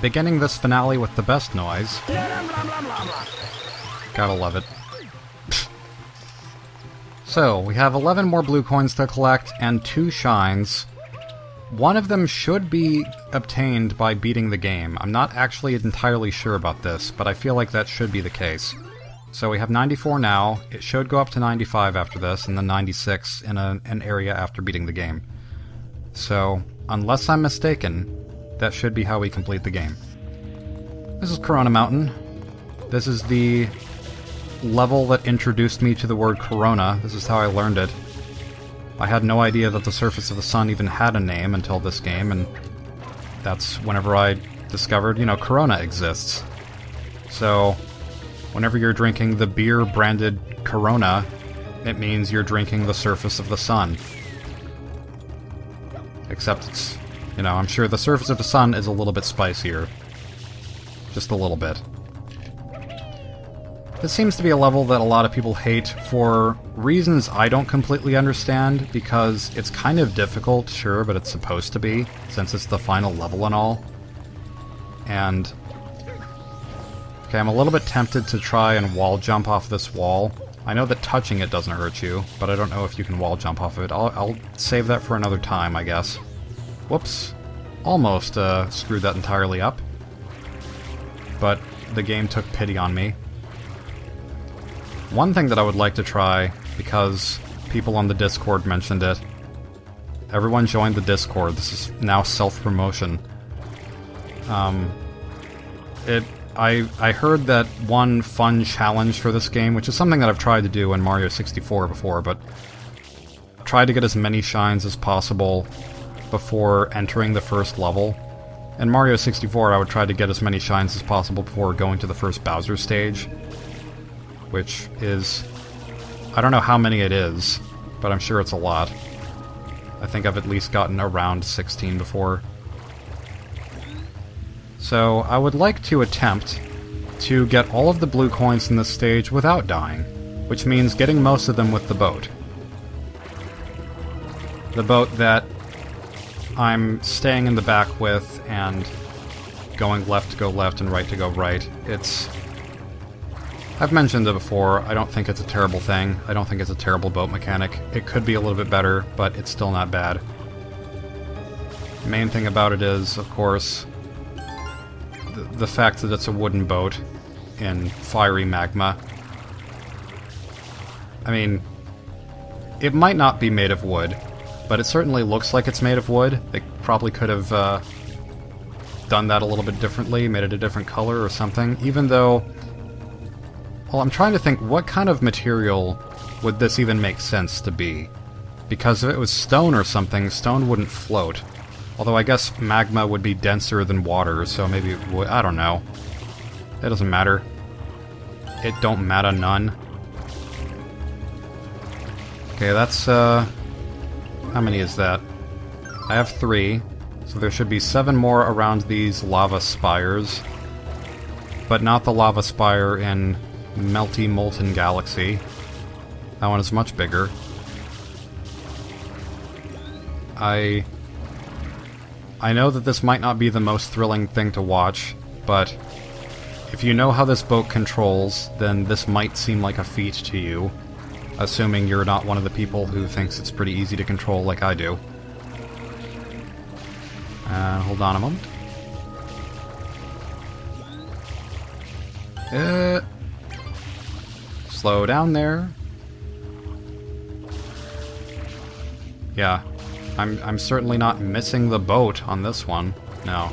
beginning this finale with the best noise. Gotta love it. So, we have 11 more blue coins to collect, and 2 shines. One of them should be obtained by beating the game. I'm not actually entirely sure about this, but I feel like that should be the case. So we have 94 now, it should go up to 95 after this, and then 96 in an area after beating the game. So, unless I'm mistaken, that should be how we complete the game. This is Corona Mountain. This is the level that introduced me to the word Corona. This is how I learned it. I had no idea that the surface of the sun even had a name until this game, and that's whenever I discovered, you know, Corona exists. So, whenever you're drinking the beer branded Corona, it means you're drinking the surface of the sun. Except it's, you know, I'm sure the surface of the sun is a little bit spicier. Just a little bit. This seems to be a level that a lot of people hate for reasons I don't completely understand, because it's kind of difficult, sure, but it's supposed to be, since it's the final level and all. And okay, I'm a little bit tempted to try and wall jump off this wall. I know that touching it doesn't hurt you, but I don't know if you can wall jump off of it. I'll save that for another time, I guess. Whoops. Almost screwed that entirely up. But the game took pity on me. One thing that I would like to try, because people on the Discord mentioned it. Everyone joined the Discord. This is now self-promotion. I heard that one fun challenge for this game, which is something that I've tried to do in Mario 64 before, but try to get as many shines as possible before entering the first level. In Mario 64, I would try to get as many shines as possible before going to the first Bowser stage, which is... I don't know how many it is, but I'm sure it's a lot. I think I've at least gotten around 16 before. So, I would like to attempt to get all of the blue coins in this stage without dying, which means getting most of them with the boat. The boat that I'm staying in the back with and going left to go left and right to go right. It's... I've mentioned it before, I don't think it's a terrible thing. I don't think it's a terrible boat mechanic. It could be a little bit better, but it's still not bad. The main thing about it is, of course, the fact that it's a wooden boat in fiery magma. I mean, it might not be made of wood, but it certainly looks like it's made of wood. They probably could have done that a little bit differently, made it a different color or something, even though... Well, I'm trying to think, what kind of material would this even make sense to be? Because if it was stone or something, stone wouldn't float. Although I guess magma would be denser than water, so maybe it would... I don't know. It doesn't matter. It don't matter none. Okay, that's, how many is that? I have 3, so there should be 7 more around these lava spires. But not the lava spire in Melty Molten Galaxy. That one is much bigger. I know that this might not be the most thrilling thing to watch, but if you know how this boat controls, then this might seem like a feat to you, assuming you're not one of the people who thinks it's pretty easy to control like I do. Hold on a moment. Slow down there. Yeah. I'm certainly not missing the boat on this one. No.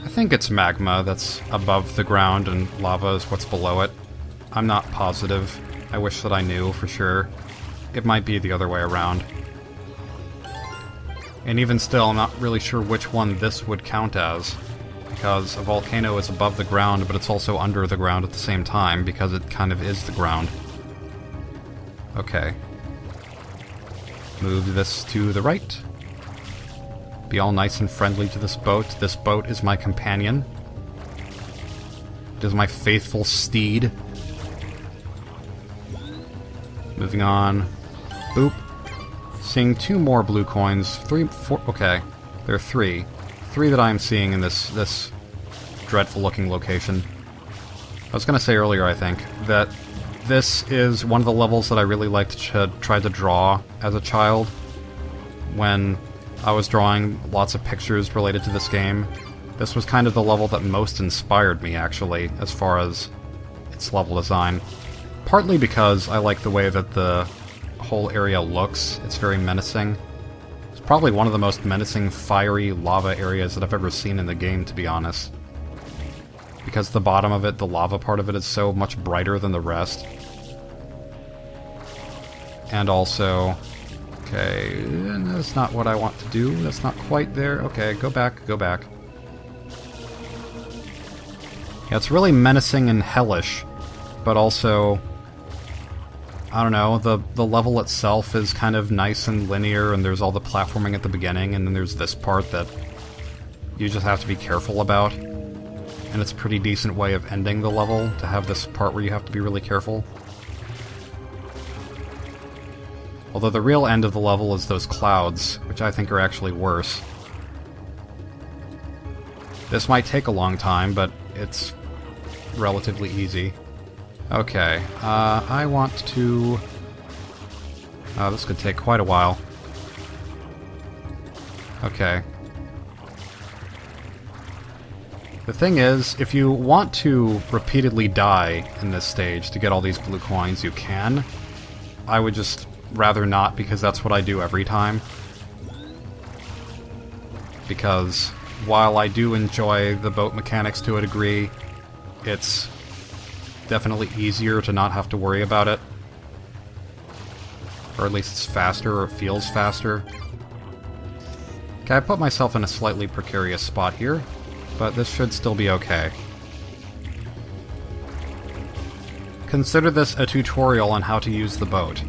I think it's magma that's above the ground and lava is what's below it. I'm not positive. I wish that I knew for sure. It might be the other way around. And even still, I'm not really sure which one this would count as. Because a volcano is above the ground, but it's also under the ground at the same time, because it kind of is the ground. Okay. Move this to the right. Be all nice and friendly to this boat. This boat is my companion. It is my faithful steed. Moving on. Boop. Seeing 2 more blue coins. 3, 4... Okay. There are 3. three that I'm seeing in this dreadful-looking location. I was going to say earlier, I think, that this is one of the levels that I really liked to try to draw as a child when I was drawing lots of pictures related to this game. This was kind of the level that most inspired me, actually, as far as its level design. Partly because I like the way that the whole area looks. It's very menacing. It's probably one of the most menacing, fiery lava areas that I've ever seen in the game, to be honest. Because the bottom of it, the lava part of it, is so much brighter than the rest. And also... Okay, that's not what I want to do. That's not quite there. Okay, go back, go back. Yeah, it's really menacing and hellish, but also... I don't know, the level itself is kind of nice and linear, and there's all the platforming at the beginning, and then there's this part that you just have to be careful about. And it's a pretty decent way of ending the level, to have this part where you have to be really careful. Although the real end of the level is those clouds, which I think are actually worse. This might take a long time, but it's relatively easy. Okay, I want to... this could take quite a while. Okay. The thing is, if you want to repeatedly die in this stage to get all these blue coins, you can. I would just rather not, because that's what I do every time. Because while I do enjoy the boat mechanics to a degree, it's definitely easier to not have to worry about it. Or at least it's faster, or it feels faster. Okay, I put myself in a slightly precarious spot here, but this should still be okay. Consider this a tutorial on how to use the boat.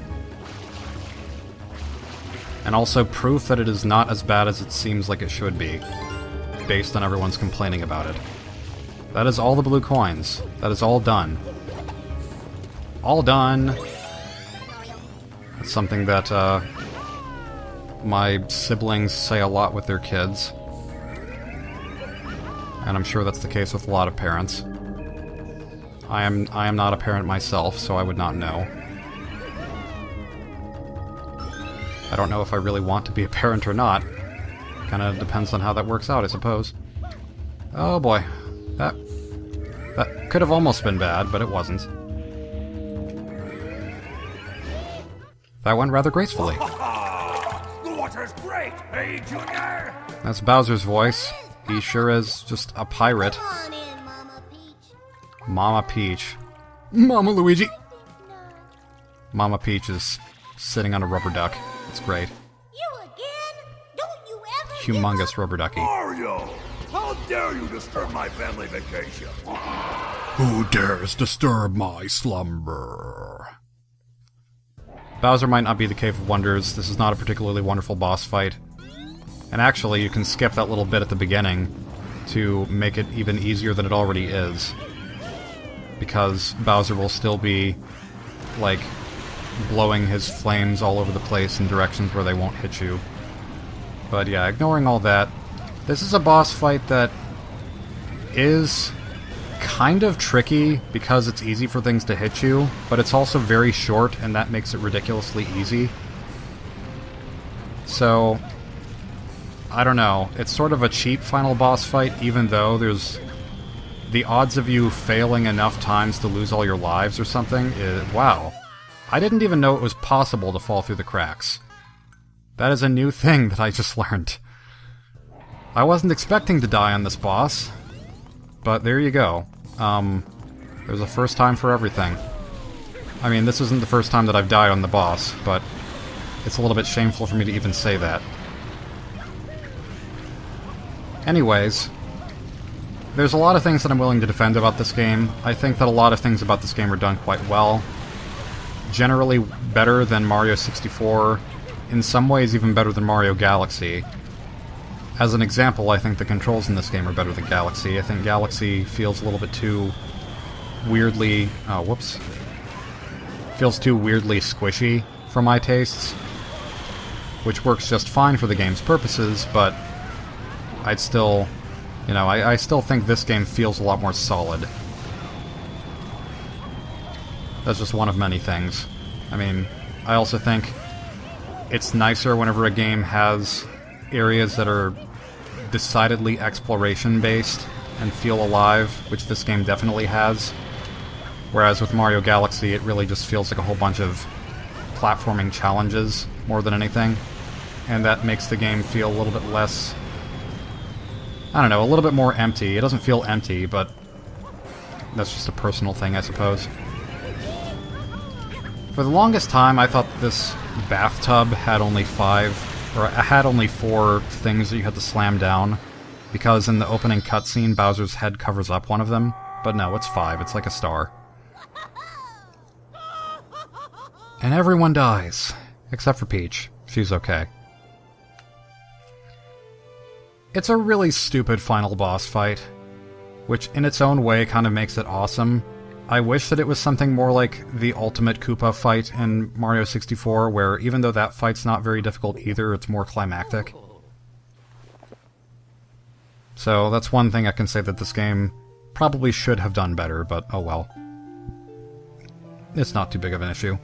And also proof that it is not as bad as it seems like it should be, based on everyone's complaining about it. That is all the blue coins. That is all done. All done! That's something that, my siblings say a lot with their kids. And I'm sure that's the case with a lot of parents. I am not a parent myself, so I would not know. I don't know if I really want to be a parent or not. Kinda depends on how that works out, I suppose. Oh boy. That could have almost been bad, but it wasn't. That went rather gracefully. The water's great, hey, Junior? That's Bowser's voice. He sure is just a pirate. Come on in, Mama Peach. Mama Peach. Mama Luigi! Mama Peach is sitting on a rubber duck. It's great. You again? Don't you ever Humongous rubber ducky. Mario! How dare you disturb my family vacation? Who dares disturb my slumber? Bowser might not be the Cave of Wonders. This is not a particularly wonderful boss fight. And actually, you can skip that little bit at the beginning to make it even easier than it already is. Because Bowser will still be, like, blowing his flames all over the place in directions where they won't hit you. But yeah, ignoring all that, this is a boss fight that is kind of tricky because it's easy for things to hit you, but it's also very short, and that makes it ridiculously easy. So, I don't know, it's sort of a cheap final boss fight, even though there's... the odds of you failing enough times to lose all your lives or something is... wow. I didn't even know it was possible to fall through the cracks. That is a new thing that I just learned. I wasn't expecting to die on this boss, but there you go. There's a first time for everything. I mean, this isn't the first time that I've died on the boss, but it's a little bit shameful for me to even say that. Anyways, there's a lot of things that I'm willing to defend about this game. I think that a lot of things about this game are done quite well. Generally better than Mario 64, in some ways even better than Mario Galaxy. As an example, I think the controls in this game are better than Galaxy. I think Galaxy feels a little bit too weirdly... oh, whoops. Feels too weirdly squishy for my tastes. Which works just fine for the game's purposes, but I'd still, you know, I still think this game feels a lot more solid. That's just one of many things. I mean, I also think it's nicer whenever a game has areas that are decidedly exploration-based and feel alive, which this game definitely has. Whereas with Mario Galaxy, it really just feels like a whole bunch of platforming challenges more than anything. And that makes the game feel a little bit less... I don't know, a little bit more empty. It doesn't feel empty, but that's just a personal thing, I suppose. For the longest time, I thought this bathtub had only 4 things that you had to slam down, because in the opening cutscene, Bowser's head covers up one of them. But no, it's 5. It's like a star. And everyone dies. Except for Peach. She's okay. It's a really stupid final boss fight, which in its own way kind of makes it awesome. I wish that it was something more like the Ultimate Koopa fight in Mario 64, where even though that fight's not very difficult either, it's more climactic. So that's one thing I can say that this game probably should have done better, but oh well. It's not too big of an issue.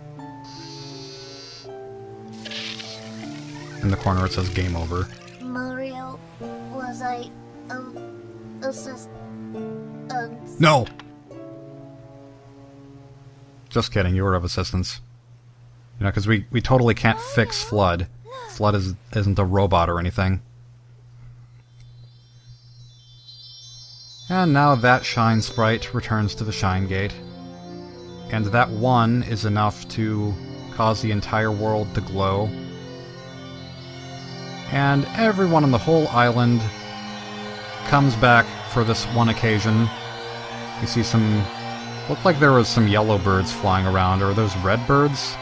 In the corner it says game over. Mario, was I, No! Just kidding, you were of assistance. You know, because we totally can't fix Flood. Flood isn't a robot or anything. And now that Shine Sprite returns to the Shine Gate. And that one is enough to cause the entire world to glow. And everyone on the whole island comes back for this one occasion. You see some... Looked like there was some yellow birds flying around, or are those red birds?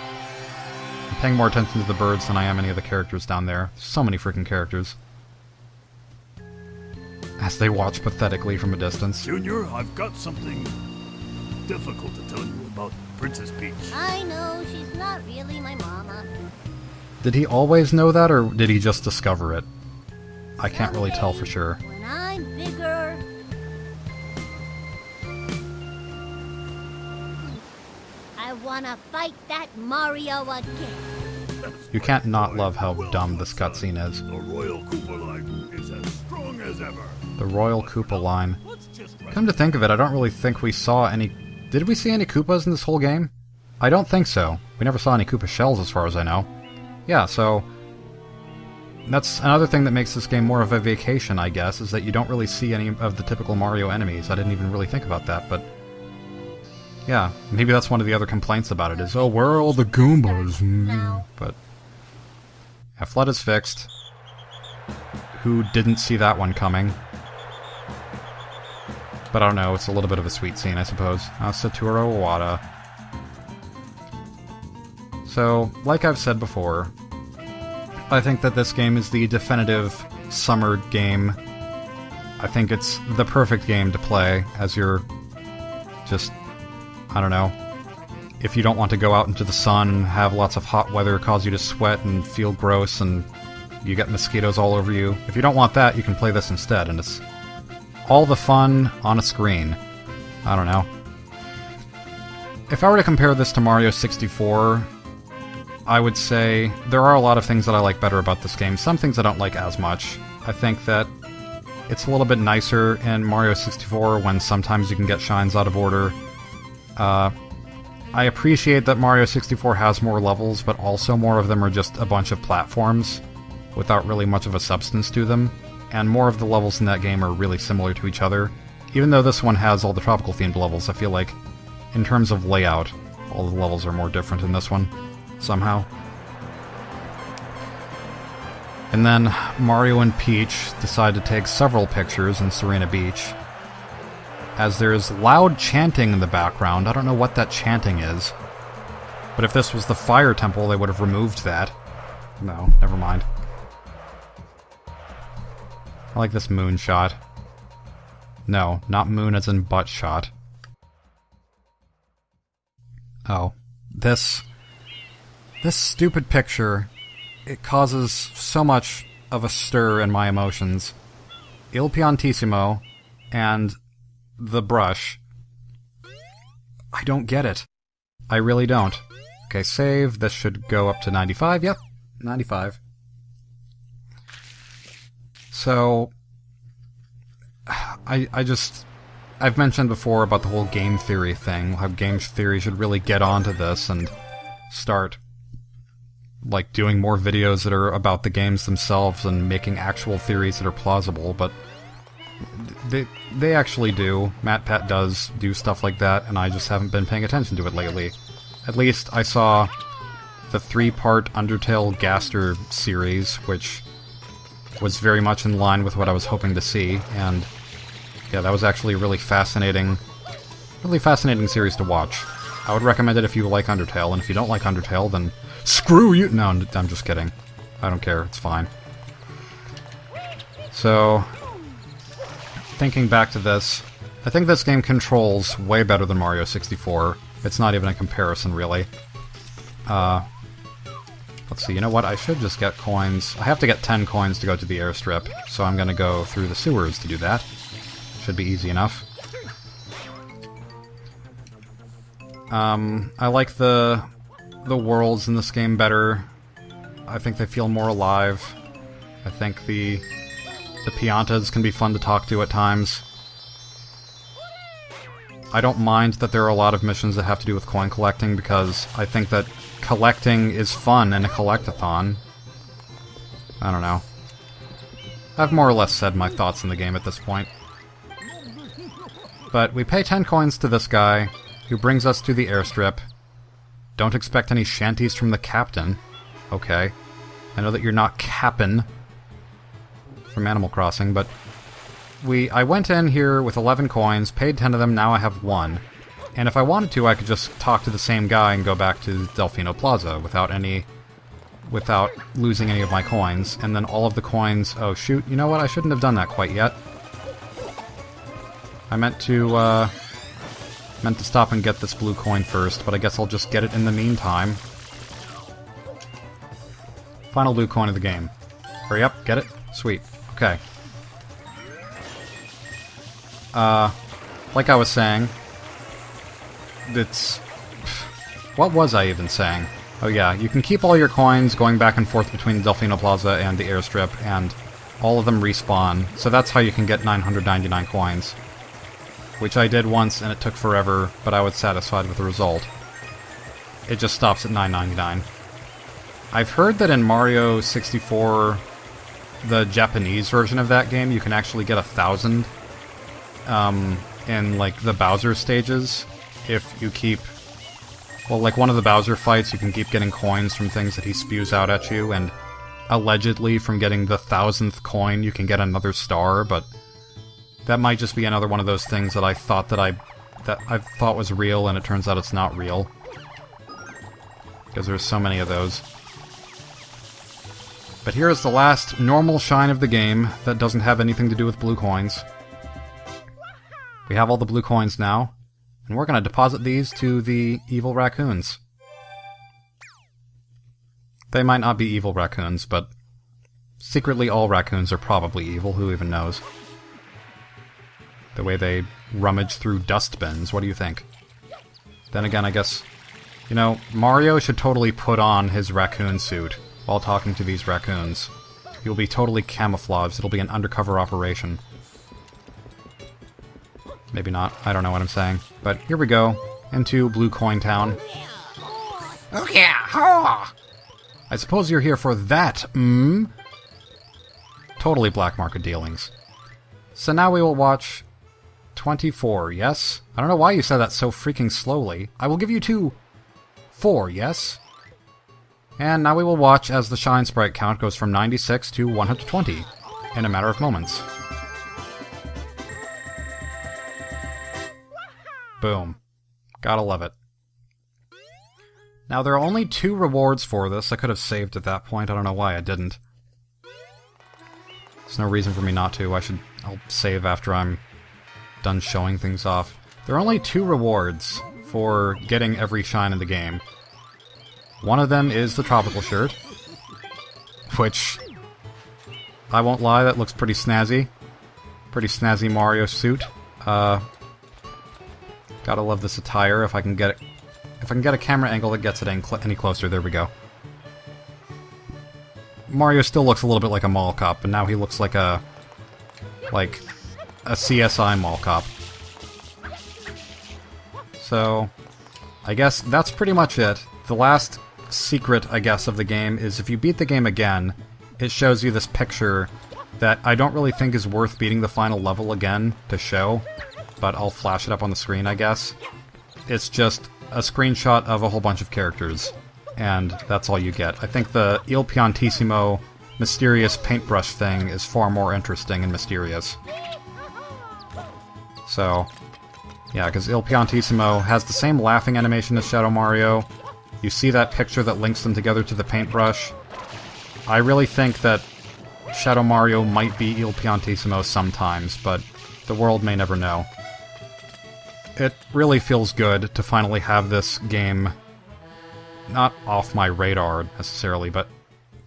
I'm paying more attention to the birds than I am any of the characters down there. So many freaking characters. As they watch pathetically from a distance. Junior, I've got something difficult to tell you about Princess Peach. I know, she's not really my mama. Did he always know that, or did he just discover it? I can't really tell for sure. When I'm bigger... I wanna fight that Mario again. You can't not love how dumb this cutscene is. The Royal Koopa line is as strong as ever. The Royal Koopa line. Come to think of it, I don't really think we saw any... Did we see any Koopas in this whole game? I don't think so. We never saw any Koopa shells as far as I know. Yeah, so... That's another thing that makes this game more of a vacation, I guess, is that you don't really see any of the typical Mario enemies. I didn't even really think about that, but... Yeah, maybe that's one of the other complaints about it, is, oh, where are all the Goombas? But... Yeah, Flood is fixed. Who didn't see that one coming? But I don't know, it's a little bit of a sweet scene, I suppose. Satoru Iwata. So, like I've said before, I think that this game is the definitive summer game. I think it's the perfect game to play as you're just, I don't know, if you don't want to go out into the sun and have lots of hot weather cause you to sweat and feel gross and you get mosquitoes all over you. If you don't want that, you can play this instead, and it's all the fun on a screen. I don't know. If I were to compare this to Mario 64, I would say there are a lot of things that I like better about this game. Some things I don't like as much. I think that it's a little bit nicer in Mario 64 when sometimes you can get shines out of order. I appreciate that Mario 64 has more levels, but also more of them are just a bunch of platforms without really much of a substance to them. And more of the levels in that game are really similar to each other. Even though this one has all the tropical-themed levels, I feel like, in terms of layout, all the levels are more different in this one, somehow. And then Mario and Peach decide to take several pictures in Serena Beach. As there's loud chanting in the background. I don't know what that chanting is. But if this was the Fire Temple, they would have removed that. No, never mind. I like this moon shot. No, not moon as in butt shot. Oh. This stupid picture, it causes so much of a stir in my emotions. Il Piantissimo, and the brush. I don't get it. I really don't. Okay, save. This should go up to 95. Yep, 95. So, I've mentioned before about the whole game theory thing, how game theory should really get onto this and start, like, doing more videos that are about the games themselves and making actual theories that are plausible, but they actually do. MatPat does do stuff like that, and I just haven't been paying attention to it lately. At least I saw the 3-part Undertale Gaster series, which was very much in line with what I was hoping to see, and yeah, that was actually a really fascinating series to watch. I would recommend it if you like Undertale, and if you don't like Undertale, then screw you! No, I'm just kidding. I don't care, it's fine. So, thinking back to this, I think this game controls way better than Mario 64. It's not even a comparison, really. Let's see, you know what? I should just get coins. I have to get 10 coins to go to the airstrip, so I'm gonna go through the sewers to do that. Should be easy enough. I like the worlds in this game better. I think they feel more alive. I think the Piantas can be fun to talk to at times. I don't mind that there are a lot of missions that have to do with coin collecting, because I think that collecting is fun in a collectathon. I don't know. I've more or less said my thoughts in the game at this point. But we pay 10 coins to this guy, who brings us to the airstrip. Don't expect any shanties from the captain. Okay. I know that you're not Cap'n from Animal Crossing, but I went in here with 11 coins, paid 10 of them, now I have 1. And if I wanted to, I could just talk to the same guy and go back to Delfino Plaza without losing any of my coins. And then all of the coins... Oh shoot, you know what? I shouldn't have done that quite yet. I meant to stop and get this blue coin first, but I guess I'll just get it in the meantime. Final blue coin of the game. Hurry up, get it? Sweet. Okay. Like I was saying, what was I even saying? Oh yeah, you can keep all your coins going back and forth between Delfino Plaza and the airstrip, and all of them respawn, so that's how you can get 999 coins. Which I did once, and it took forever, but I was satisfied with the result. It just stops at 999. I've heard that in Mario 64, the Japanese version of that game, you can actually get 1,000 in, like, the Bowser stages, if you keep... Well, like, one of the Bowser fights, you can keep getting coins from things that he spews out at you, and allegedly, from getting the 1,000th coin, you can get another star, but that might just be another one of those things that I thought that I thought was real, and it turns out it's not real. Because there's so many of those. But here is the last normal shine of the game that doesn't have anything to do with blue coins. We have all the blue coins now, and we're going to deposit these to the evil raccoons. They might not be evil raccoons, but secretly all raccoons are probably evil, who even knows? The way they rummage through dust bins, what do you think? Then again, I guess, you know, Mario should totally put on his raccoon suit while talking to these raccoons. He'll be totally camouflaged, it'll be an undercover operation. Maybe not, I don't know what I'm saying. But here we go, into Blue Coin Town. Oh yeah! Oh! I suppose you're here for that, Totally black market dealings. So now we will watch 24, yes? I don't know why you said that so freaking slowly. I will give you 4, yes? And now we will watch as the Shine Sprite count goes from 96 to 120 in a matter of moments. Boom. Gotta love it. Now, there are only 2 rewards for this. I could have saved at that point. I don't know why I didn't. There's no reason for me not to. I'll save after I'm done showing things off. There are only 2 rewards for getting every shine in the game. One of them is the tropical shirt, which, I won't lie, that looks pretty snazzy. Pretty snazzy Mario suit. Gotta love this attire. If I can get it, if I can get a camera angle that gets it any closer, there we go. Mario still looks a little bit like a mall cop, but now he looks like a CSI mall cop. So, I guess that's pretty much it. The last secret, I guess, of the game is if you beat the game again, it shows you this picture that I don't really think is worth beating the final level again to show, but I'll flash it up on the screen, I guess. It's just a screenshot of a whole bunch of characters, and that's all you get. I think the Il Piantissimo mysterious paintbrush thing is far more interesting and mysterious. So, yeah, because Il Piantissimo has the same laughing animation as Shadow Mario. You see that picture that links them together to the paintbrush. I really think that Shadow Mario might be Il Piantissimo sometimes, but the world may never know. It really feels good to finally have this game not off my radar, necessarily, but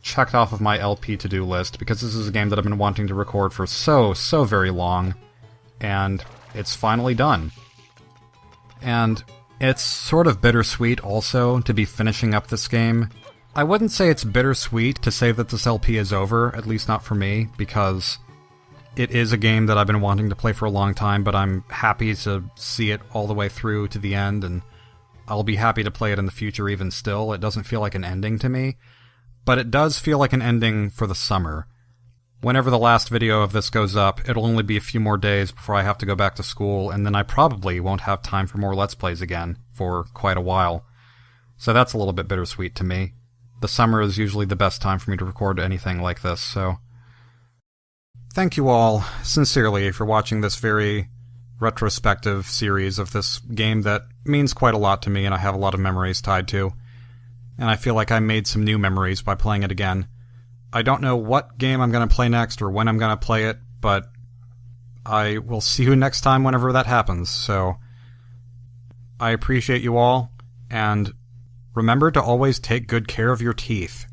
checked off of my LP to-do list, because this is a game that I've been wanting to record for so very long, and it's finally done. And it's sort of bittersweet, also, to be finishing up this game. I wouldn't say it's bittersweet to say that this LP is over, at least not for me, because it is a game that I've been wanting to play for a long time, but I'm happy to see it all the way through to the end, and I'll be happy to play it in the future even still. It doesn't feel like an ending to me, but it does feel like an ending for the summer. Whenever the last video of this goes up, it'll only be a few more days before I have to go back to school, and then I probably won't have time for more Let's Plays again for quite a while. So that's a little bit bittersweet to me. The summer is usually the best time for me to record anything like this, so... Thank you all, sincerely, for watching this very retrospective series of this game that means quite a lot to me and I have a lot of memories tied to. And I feel like I made some new memories by playing it again. I don't know what game I'm going to play next or when I'm going to play it, but I will see you next time whenever that happens, so I appreciate you all, and remember to always take good care of your teeth.